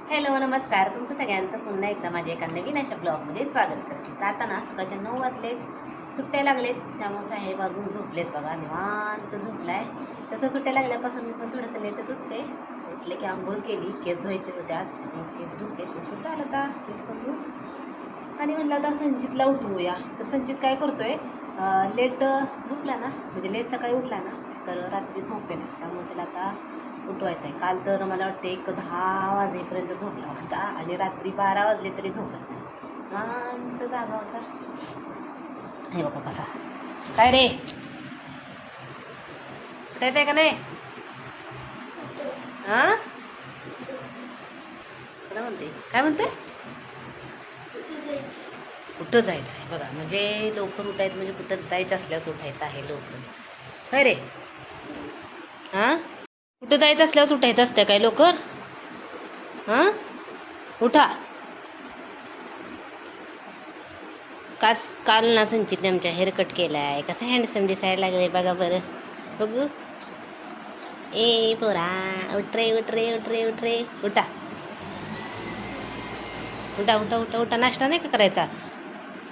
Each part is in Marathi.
हॅलो नमस्कार, तुमचं सगळ्यांचं पुन्हा एकदा माझ्या एका नवीन अशा ब्लॉगमध्ये स्वागत करते. तर आता ना सकाळच्या 9 वाजलेत, सुट्ट्या लागलेत, त्यामुळे साहेब अजून झोपलेत बघा, निवांत झोपलाय. तसं सुट्ट्या लागल्यापासून मी पण थोडंसं लेटच उठले की आंघोळ केली, केस धुवायचे होते आज, केस धुते, उशीर झाला होता, केस पण धुवून आणि म्हणलं आता संचितला उठवूया. तर संचित काय करतोय, लेट झोपला ना, म्हणजे लेट सकाळी उठला ना तर रात्री झोपेल, त्यामुळे त्याला आता उठवायचं आहे. काल तर मला वाटते 10 वाजेपर्यंत झोपला होता आणि रात्री 12 वाजले तरी झोपत नाही, शांत जागा होता. हे बघा कसा, काय रे उठायचं आहे का नाही? हां काय म्हणते, काय म्हणतोय? कुठं जायचं आहे बघा, म्हणजे लवकर उठायचं म्हणजे कुठं जायचं असल्यास उठायचं आहे लवकर, काय रे? हां कुठं जायचं असल्यावर उठायचं असतं काय लवकर? हां उठा. काल ना संचितने आमच्या हेअरकट केला आहे, कसा हँडसम दिसायला लागले बघा बरं, बघू. ए पोरा, उठ रे उठ रे उठ रे उठ रे, उठा उठा उठा उठा उठा. नाश्ता नाही का करायचा?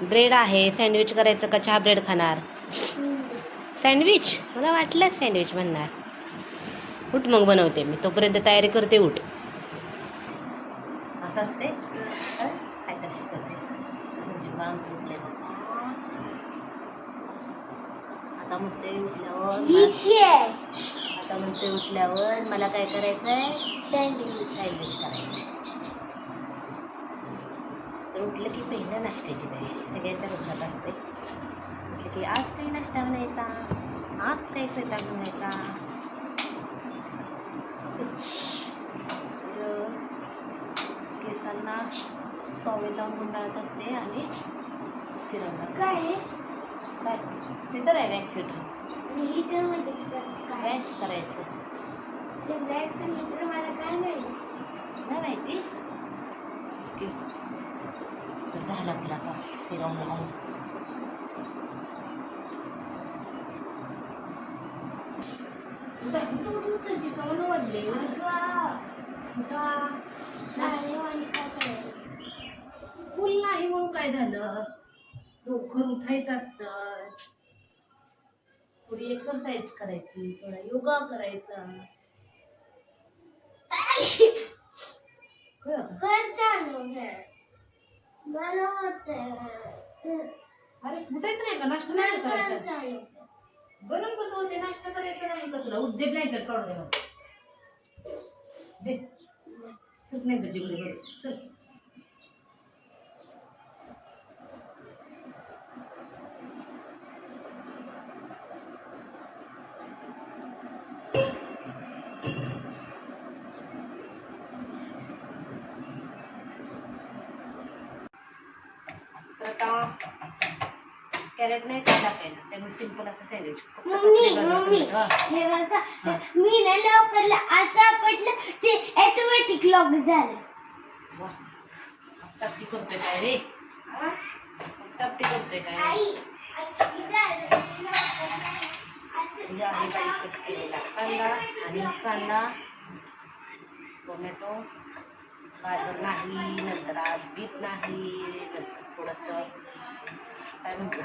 ब्रेड आहे, सँडविच करायचं का चहा ब्रेड खाणार? सँडविच, मला वाटलं सँडविच म्हणणार. उठ मग बनवते मी, तोपर्यंत तयारी करते. उठ. असं असते काय तर शिकवते. आता म्हणते उठल्यावर मला काय करायचंय, सँडविच करायचंय. तर उठलं की पहिल्या नाश्त्याची तयारी सगळ्यांच्या लक्षात असते. म्हटलं की आज काही नाश्ता बनायचा, आज काही स्वयंपाक बनायचा. तर केसांना टॉवेल लावून गुंडाळत असते आणि सिरम काय ते तर आहे वॅक्स हिटर म्हणजे वॅक्स करायचं. वॅक्स हिटर मला काय माहिती. ओके, तर झालं आपला आता सिरम लावून. स्कूल नाही म्हणून काय झालं, लवकर उठायचं असतं, थोडी एक्सरसाइज करायची, थोडा योगा करायचा. अरे उठायचं नाही का, नाश्ता नाही करायचा? गरम कसं होते, नाश्ता करायचा नाही का तुला? उद्योग नाही काढू दे मग दे, नाही तर जिकडे बरं चल. कॅरेट नाही टाकायला, त्यामुळे सिंपल असं सँडविच. मी ना लवकर असं पडलं ते ऑटोमॅटिक लॉक झालं. टापटी करतोय काय रे, टापटी करतोय काय? कट केलेला कांदा आणि कांदा, टोमॅटो, गाजर नाही, नंतर आज बीट नाही, नंतर थोडंसं काय म्हणतो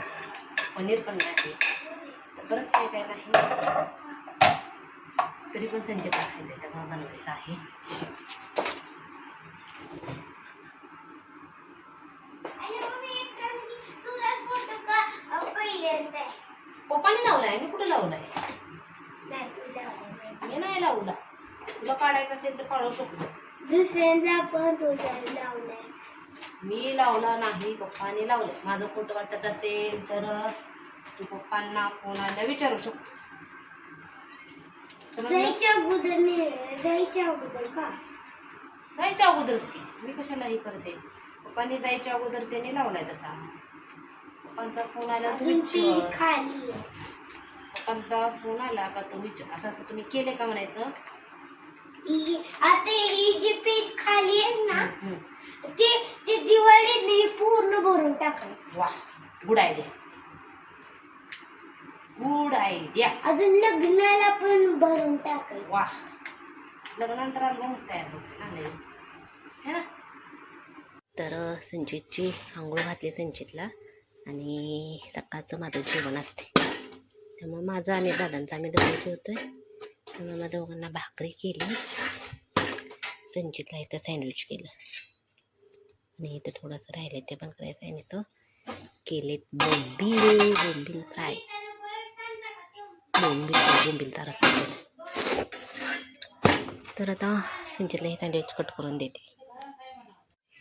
पनीर पण नाही, तर बरंच काही काय नाही. तरी पण संजय खायचं आहे त्यामुळे बनवायचं आहे. पप्पाने लावलाय, मी कुठे लावलाय? मी नाही लावला. तुला काढायचं असेल तर काढू शकतो. दुसऱ्यांदा पण लावलाय, मी लावला नाही, पप्पाने लावलं. माझं खोटं वाटत असेल तर तू पप्पांना फोन आला विचारू शकतो. जायच्या अगोदर का? जायच्या अगोदरच की, मी कशाला हे करते. पप्पांनी जायच्या अगोदर त्याने लावलाय तसा. पप्पांचा फोन आला खाली, पप्पांचा फोन आला का तो विचार असं असं तुम्ही केले का म्हणायचं. आता ही जी पेज खाली आहे ना, ते दिवाळीत नाही पूर्ण भरून टाकायचं. वा, गुड आयडिया, गुड आयडिया. अजून लग्नाला पण भरून टाकायचं. वा, लग्नानंतर अल्बम तयार होतो ना. तर संचितची आंघोळ घातली संचितला आणि सकाळचं माझं जेवण असते, त्यामुळे माझं आणि दादांचं आम्ही दोघं जेवतोय. त्यामुळे माझ्या दोघांना भाकरी केली, संचितला इथं सँडविच केलं आणि इथं थोडंसं राहिलं ते पण करायचं आहे. इथं केलेत बोंबील फ्राय, बोंबीलचा रस्सा केला. तर आता संचितला हे सँडविच कट करून देते.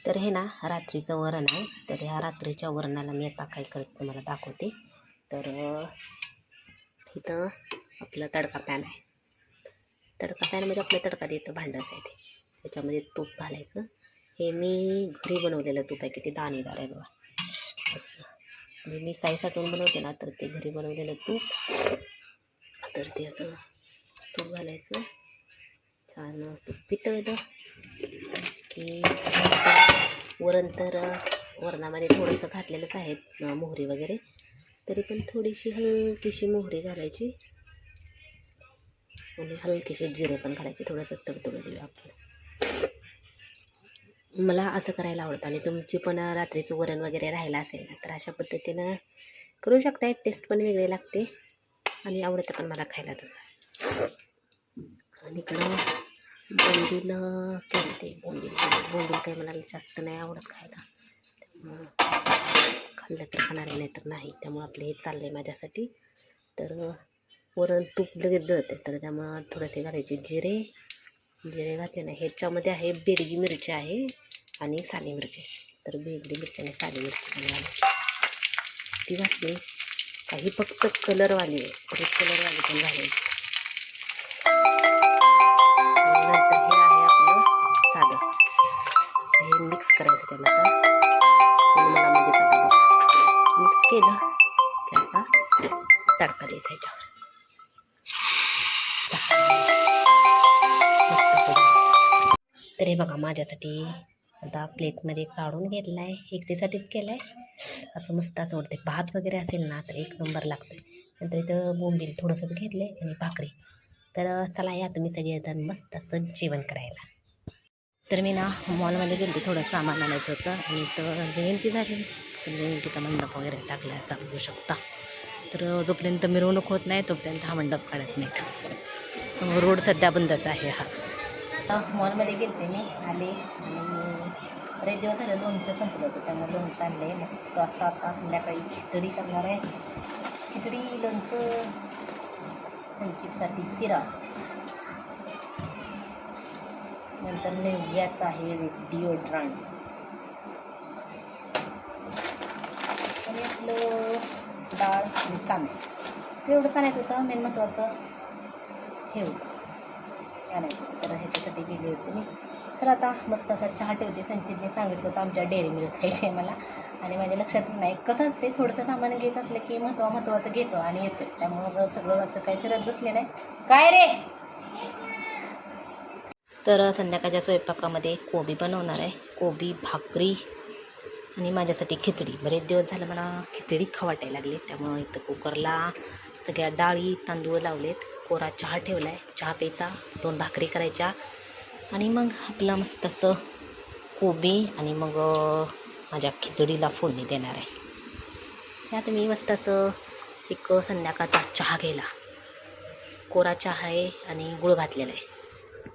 तर हे ना रात्रीचं वरण आहे, तर ह्या रात्रीच्या वरणाला मी आता काय करते तुम्हाला दाखवते. तर इथं आपलं तडका पॅन आहे. तडका पॅन म्हणजे आपलं तडका द्यायचं भांडंच आहे ते, त्याच्यामध्ये तूप घालायचं. हे मी घरी बनवलेलं तूप आहे, किती दाणेदार आहे बघा. असं म्हणजे मी साईसाठवून बनवते ना, तर ते घरी बनवलेलं तूप. तर ते असं तूप घालायचं, छान तूप पितळलं की वरण. तर वरणामध्ये थोडंसं घातलेलंच आहे मोहरी वगैरे, तरी पण थोडीशी हलकीशी मोहरी घालायची आणि हलकीशी जिरे पण घालायचे, थोडंसं तडतडू देऊया आपण. मला असं करायला आवडतं आणि तुमची पण रात्रीचं वरण वगैरे राहिलं असेल ना, तर अशा पद्धतीनं करू शकता. टेस्ट पण वेगळी लागते आणि आवडतं पण मला खायला तसं. आणि इकडं बोंबील केलते. बोंबील काही मला जास्त नाही आवडत खायला, खाल्लं तर खाणार आहे, नाही तर नाही. त्यामुळं आपलं हे चाललं आहे माझ्यासाठी. तर वरण तूप लगेच जळते, तर त्यामुळं थोडेसे घालायचे जिरे घातले नाही. ह्याच्यामध्ये आहे बेडगी मिरची आहे आणि साली मिरची. तर बेडगी मिरची आणि साली मिरची पण घालायची, ती घातली काही फक्त कलरवाली आहे, तर कलरवाली पण घालायची. नंतर हे आहे आपलं साधं, हे मिक्स करायचं त्याला. मिक्स केलं की आता तडका द्यायचा ह्याच्यावर. तर हे बघा माझ्यासाठी आता प्लेटमध्ये काढून घेतला आहे, एकटीसाठीच केलं आहे. असं मस्त असं वाटते. भात वगैरे असेल ना तर एक नंबर लागतो. नंतर इथं बोंबील थोडंसंच घेतलं आहे आणि भाकरी. तर चला या तुम्ही सगळेजण मस्त असं जेवण करायला. तर मी ना मॉलमध्ये गेले, थोडं सामान आणायचं होतं आणि तर जयंती झाली, तर जयंतीचा मंडप वगैरे टाकला असं बघू शकता. तर जोपर्यंत मिरवणूक होत नाही तोपर्यंत हा मंडप काढत नाहीत. रोड सध्या बंदच आहे हा. मॉलमध्ये गेलते मी, आले आणि बरेच दिवस झालं लोणचं संपलं होतं, त्यामुळे लोणचं आणले मस्त. आता संध्याकाळी खिचडी करणार आहे. खिचडी, लोणचं, संचितसाठी शिरा, नंतर नेव्याचं आहे डिओड्रंट आणि आपलं डाळ आणि तांदूळ. एवढं आणायचं होतं. मेन महत्त्वाचं हे होतं आणायचं होतं, तर ह्याच्यासाठी गेली होती मी. तर आता मस्त असा चहा ठेवते. संचितने सांगितलं होतं आमच्या डेअरी मिल्क खायची आहे मला, आणि माझ्या लक्षातच नाही. कसं असते, थोडंसं सामान घेत असलं की महत्त्वाचं घेतो आणि येतो. त्यामुळं सगळं असं काही करत बसले नाही. काय रे. तर संध्याकाळच्या स्वयंपाकामध्ये कोबी बनवणार आहे, कोबी, भाकरी आणि माझ्यासाठी खिचडी. बरेच दिवस झालं मला खिचडी वाटायला लागली, त्यामुळं इथं कुकरला सगळ्या डाळी तांदूळ लावलेत. कोरा चहा ठेवला आहे, चहा प्यायचा, 2 भाकरी करायच्या आणि मग आपलं मस्त असं कोबी आणि मग माझ्या खिचडीला फोडणी देणार आहे. यात मी मस्त असं एक संध्याकाळचा चहा घ्यायला, कोरा चहा आहे आणि गुळ घातलेला आहे.